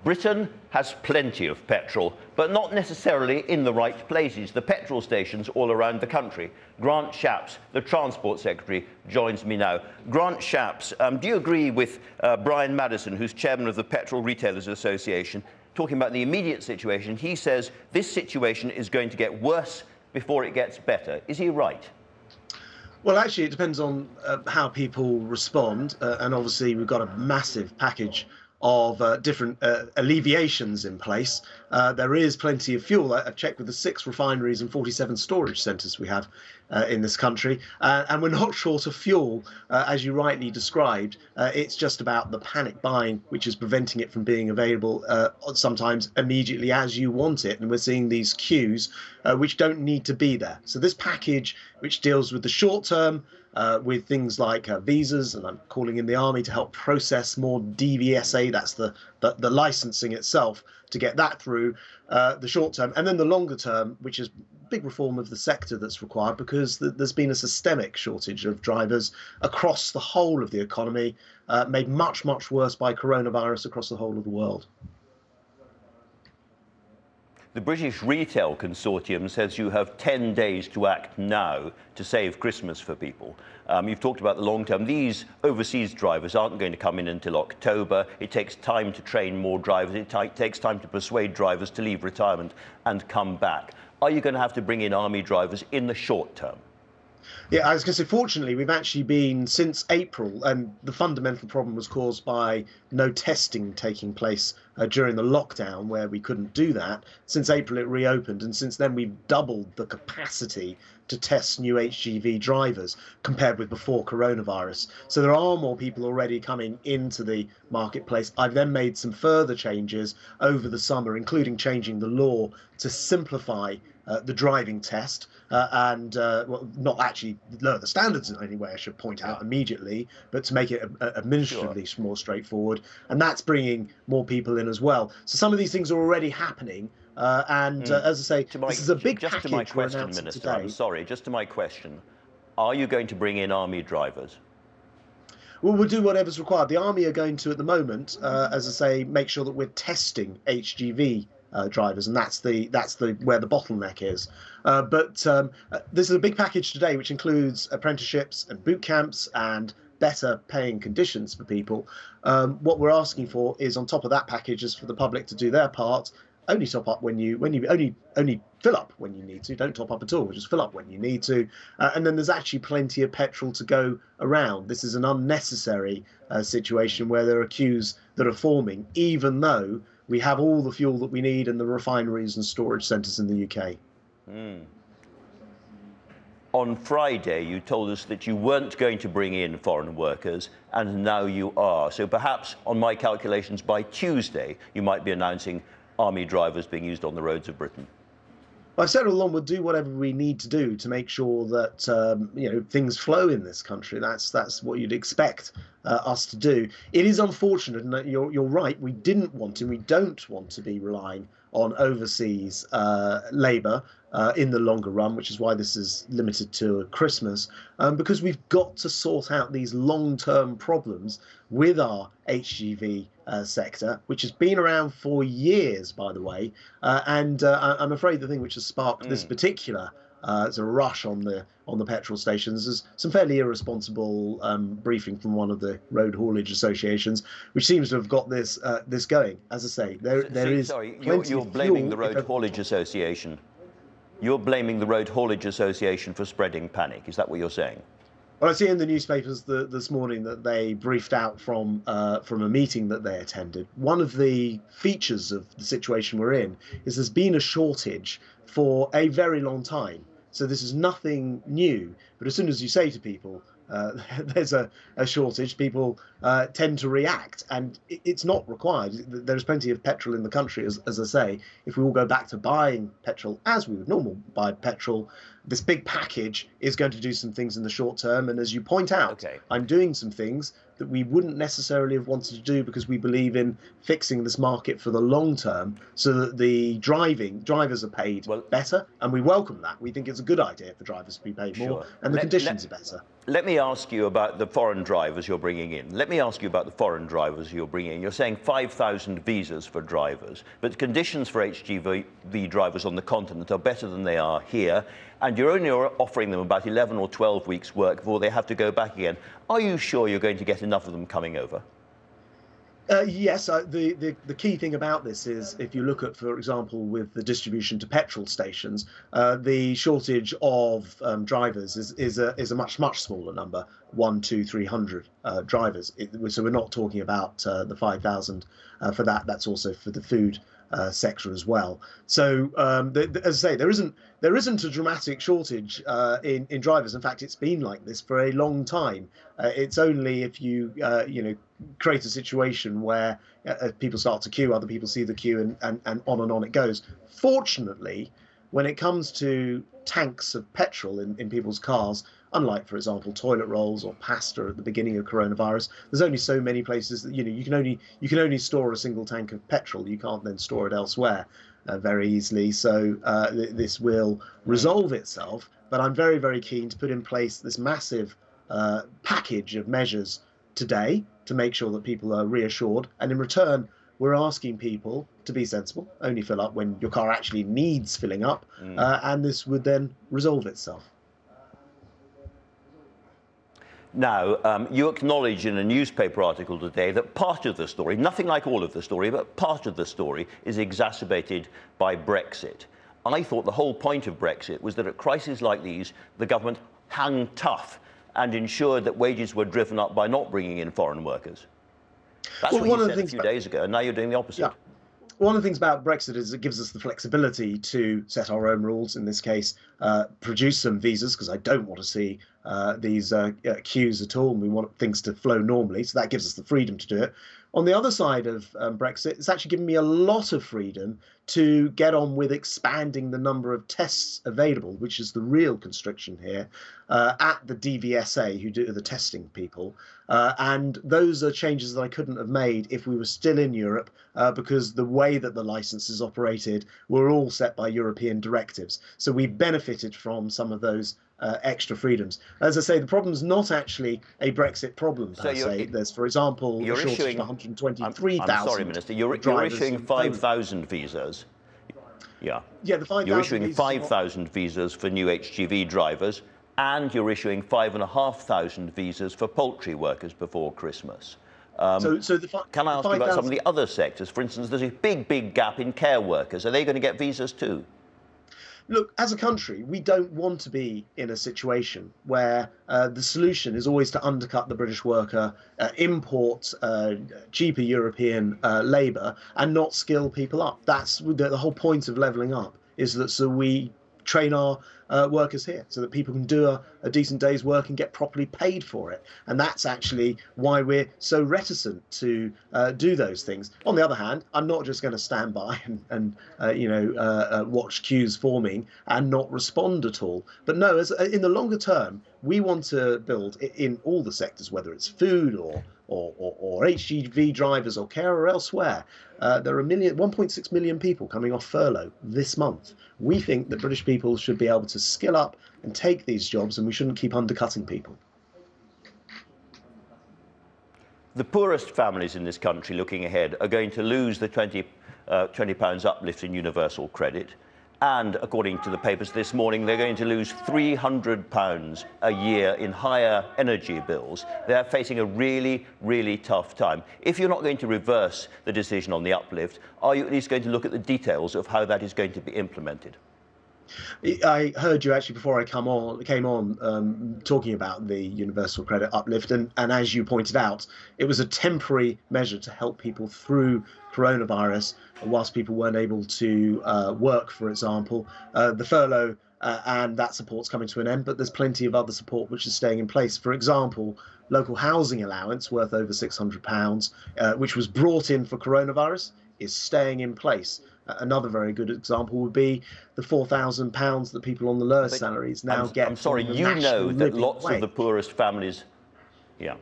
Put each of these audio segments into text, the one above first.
Britain has plenty of petrol, but not necessarily in the right places. The petrol stations all around the country. Grant Shapps, the Transport Secretary, joins me now. Grant Shapps, do you agree with Brian Madison, who's chairman of the Petrol Retailers Association, talking about the immediate situation? He says this situation is going to get worse before it gets better. Is he right? Well, actually, it depends on how people respond. And obviously, we've got a massive package of different alleviations in place. There is plenty of fuel. I've checked with the 6 refineries and 47 storage centres we have in this country, and we're not short of fuel, as you rightly described. It's just about the panic buying which is preventing it from being available sometimes immediately as you want it, and we're seeing these queues which don't need to be there. So this package, which deals with the short term, with things like visas, and I'm calling in the army to help process more DVSA, that's the licensing itself, to get that through the short term, and then the longer term, which is big reform of the sector that's required, because there's been a systemic shortage of drivers across the whole of the economy, made much worse by coronavirus across the whole of the world. The British Retail Consortium says you have 10 days to act now to save Christmas for people. You've talked about the long term. These overseas drivers aren't going to come in until October. It takes time to train more drivers. It takes time to persuade drivers to leave retirement and come back. Are you going to have to bring in army drivers in the short term? Yeah, I was going to say, fortunately, we've actually been since April, and the fundamental problem was caused by no testing taking place during the lockdown, where we couldn't do that. Since April, it reopened, and since then, we've doubled the capacity to test new HGV drivers compared with before coronavirus. So there are more people already coming into the marketplace. I've then made some further changes over the summer, including changing the law to simplify the driving test and well, not actually lower the standards in any way, I should point out immediately, but to make it administratively more straightforward. And that's bringing more people in as well. So some of these things are already happening. As I say, this is a big package. Just to my question, Minister, today. I'm sorry, just to my question, are you going to bring in army drivers? Well, we'll do whatever's required. The army are going to, at the moment, as I say, make sure that we're testing HGV drivers, and that's where the bottleneck is. But this is a big package today, which includes apprenticeships and boot camps and better paying conditions for people. What we're asking for is, on top of that package, is for the public to do their part. Only top up when you only fill up when you need to. Don't top up at all. Just fill up when you need to. And then there's actually plenty of petrol to go around. This is an unnecessary situation where there are queues that are forming, even though we have all the fuel that we need in the refineries and storage centres in the UK. On Friday, you told us that you weren't going to bring in foreign workers, and now you are. So perhaps, on my calculations, by Tuesday, you might be announcing army drivers being used on the roads of Britain. I've said all along, we'll do whatever we need to do to make sure that things flow in this country. That's what you'd expect us to do. It is unfortunate, and you're right. We didn't want and we don't want to be relying on overseas labour in the longer run, which is why this is limited to Christmas, because we've got to sort out these long-term problems with our HGV sector, which has been around for years, by the way. I'm afraid the thing which has sparked this particular it's a rush on the petrol stations is some fairly irresponsible briefing from one of the road haulage associations, which seems to have got this going. As I say, there is. Sorry, plenty you're of blaming fuel the road haulage association. You're blaming the road haulage association for spreading panic. Is that what you're saying? Well, I see in the newspapers this morning that they briefed out from a meeting that they attended. One of the features of the situation we're in is there's been a shortage for a very long time. So this is nothing new. But as soon as you say to people, there's a shortage, people tend to react, and it's not required. There's plenty of petrol in the country, as I say. If we all go back to buying petrol as we would normally buy petrol, this big package is going to do some things in the short term. And as you point out, Okay. I'm doing some things that we wouldn't necessarily have wanted to do because we believe in fixing this market for the long term so that the drivers are paid better. And we welcome that. We think it's a good idea for drivers to be paid more and the conditions are better. Let me ask you about the foreign drivers you're bringing in. You're saying 5,000 visas for drivers, but conditions for HGV drivers on the continent are better than they are here, and you're only offering them about 11 or 12 weeks' work before they have to go back again. Are you sure you're going to get enough of them coming over? Yes, the key thing about this is if you look at, for example, with the distribution to petrol stations, the shortage of drivers is a much smaller number, 100, 200, 300 drivers. So we're not talking about the 5,000 for that. That's also for the food sector as well. So as I say, there isn't a dramatic shortage in drivers. In fact, it's been like this for a long time. It's only if you create a situation where people start to queue, other people see the queue, and on it goes. Fortunately, when it comes to tanks of petrol in people's cars, unlike, for example, toilet rolls or pasta at the beginning of coronavirus, there's only so many places that you can only store a single tank of petrol. You can't then store it elsewhere very easily. So this will resolve itself. But I'm very keen to put in place this massive package of measures today to make sure that people are reassured. And in return, we're asking people to be sensible, only fill up when your car actually needs filling up, and this would then resolve itself. Now, you acknowledge in a newspaper article today that part of the story, nothing like all of the story, but part of the story is exacerbated by Brexit. I thought the whole point of Brexit was that at crises like these, the government hung tough and ensured that wages were driven up by not bringing in foreign workers. That's what you said a few days ago, and now you're doing the opposite. Yeah. One of the things about Brexit is it gives us the flexibility to set our own rules. In this case, produce some visas, because I don't want to see these queues at all, and we want things to flow normally. So that gives us the freedom to do it. On the other side of Brexit, it's actually given me a lot of freedom to get on with expanding the number of tests available, which is the real constriction here, at the DVSA, who do the testing people. And those are changes that I couldn't have made if we were still in Europe, because the way that the licenses operated were all set by European directives. So we benefited from some of those extra freedoms. As I say, the problem's not actually a Brexit problem per se. There's, for example, a shortage of 123,000. I'm sorry, Minister. You're issuing 5,000 visas. Yeah. Yeah, the 5,000. You're issuing 5,000 visas for new HGV drivers, and you're issuing 5,500 visas for poultry workers before Christmas. Can I ask you about some of the other sectors? For instance, there's a big gap in care workers. Are they going to get visas too? Look, as a country, we don't want to be in a situation where the solution is always to undercut the British worker, import cheaper European labour, and not skill people up. That's the whole point of levelling up, is that so we train our workers here so that people can do a decent day's work and get properly paid for it. And that's actually why we're so reticent to do those things. On the other hand, I'm not just going to stand by and watch queues forming and not respond at all. But no, in the longer term, we want to build in all the sectors, whether it's food or HGV drivers or care or elsewhere. There are 1.6 million people coming off furlough this month. We think that British people should be able to skill up and take these jobs, and we shouldn't keep undercutting people. The poorest families in this country looking ahead are going to lose the £20 uplift in universal credit. And according to the papers this morning, they're going to lose £300 a year in higher energy bills. They're facing a really tough time. If you're not going to reverse the decision on the uplift, are you at least going to look at the details of how that is going to be implemented? I heard you actually before I came on talking about the universal credit uplift, and as you pointed out, it was a temporary measure to help people through coronavirus whilst people weren't able to work, for example. The furlough and that support's coming to an end, but there's plenty of other support which is staying in place. For example, local housing allowance worth over £600, which was brought in for coronavirus, is staying in place. Another very good example would be the £4,000 that people on the lowest salaries now get. I'm sorry, from the you national know that living lots of the wage. poorest families, yeah,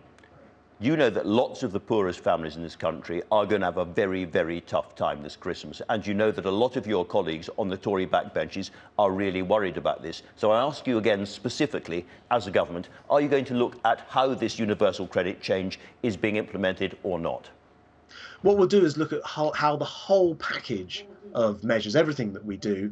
you know that lots of the poorest families in this country are going to have a very, very tough time this Christmas. And you know that a lot of your colleagues on the Tory backbenches are really worried about this. So I ask you again specifically, as a government, are you going to look at how this universal credit change is being implemented or not? What we'll do is look at how the whole package of measures, everything that we do,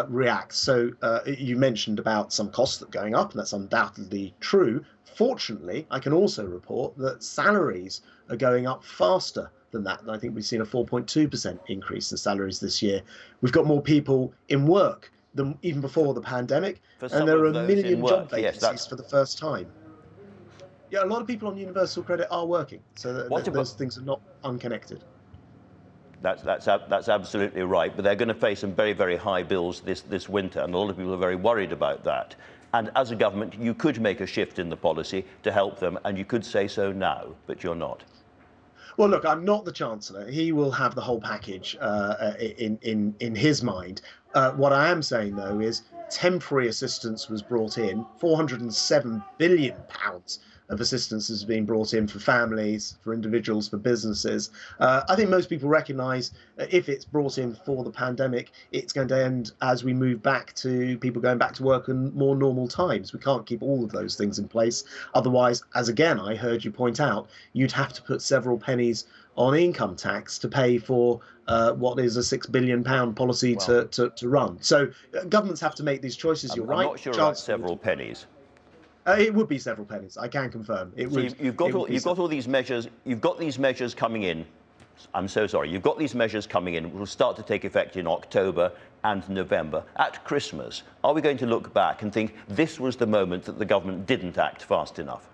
reacts. So you mentioned about some costs that are going up, and that's undoubtedly true. Fortunately, I can also report that salaries are going up faster than that. And I think we've seen a 4.2% increase in salaries this year. We've got more people in work than even before the pandemic, and there are a million job vacancies for the first time. Yeah, a lot of people on universal credit are working, so those things are not unconnected. That's absolutely right, but they're going to face some very, very high bills this winter, and a lot of people are very worried about that. And as a government, you could make a shift in the policy to help them, and you could say so now, but you're not. Well, look, I'm not the Chancellor. He will have the whole package in his mind. What I am saying, though, is temporary assistance was brought in. £407 billion of assistance has been brought in for families, for individuals, for businesses. I think most people recognise if it's brought in for the pandemic, it's going to end as we move back to people going back to work in more normal times. We can't keep all of those things in place. Otherwise, as again, I heard you point out, you'd have to put several pennies on income tax to pay for what is a £6 billion policy to run. So governments have to make these choices. You're right. I'm not sure about several pennies. It would be several pennies. I can confirm. You've got all these measures. You've got these measures coming in. I'm so sorry. You've got these measures coming in, which will start to take effect in October and November. At Christmas, are we going to look back and think this was the moment that the government didn't act fast enough?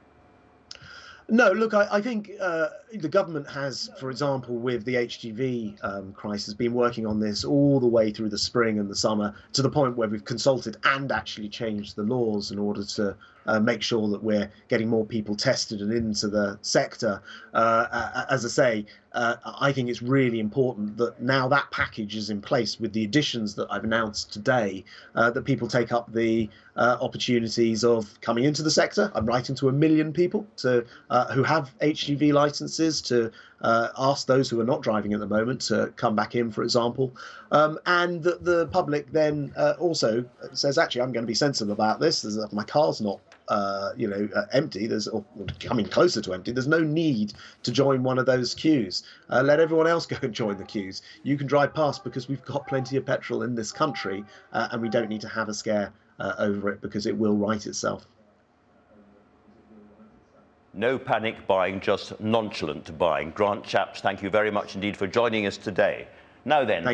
No, look, I think the government has, for example, with the HGV crisis, been working on this all the way through the spring and the summer, to the point where we've consulted and actually changed the laws in order to make sure that we're getting more people tested and into the sector. As I say, I think it's really important that now that package is in place with the additions that I've announced today, that people take up the opportunities of coming into the sector. I'm writing to 1 million people who have HGV licenses to ask those who are not driving at the moment to come back in, for example. And the public then also says, actually, I'm going to be sensible about this. My car's not empty, or coming closer to empty. There's no need to join one of those queues. Let everyone else go and join the queues. You can drive past because we've got plenty of petrol in this country, and we don't need to have a scare over it, because it will right itself. No panic buying, just nonchalant buying. Grant Shapps, thank you very much indeed for joining us today. Now then.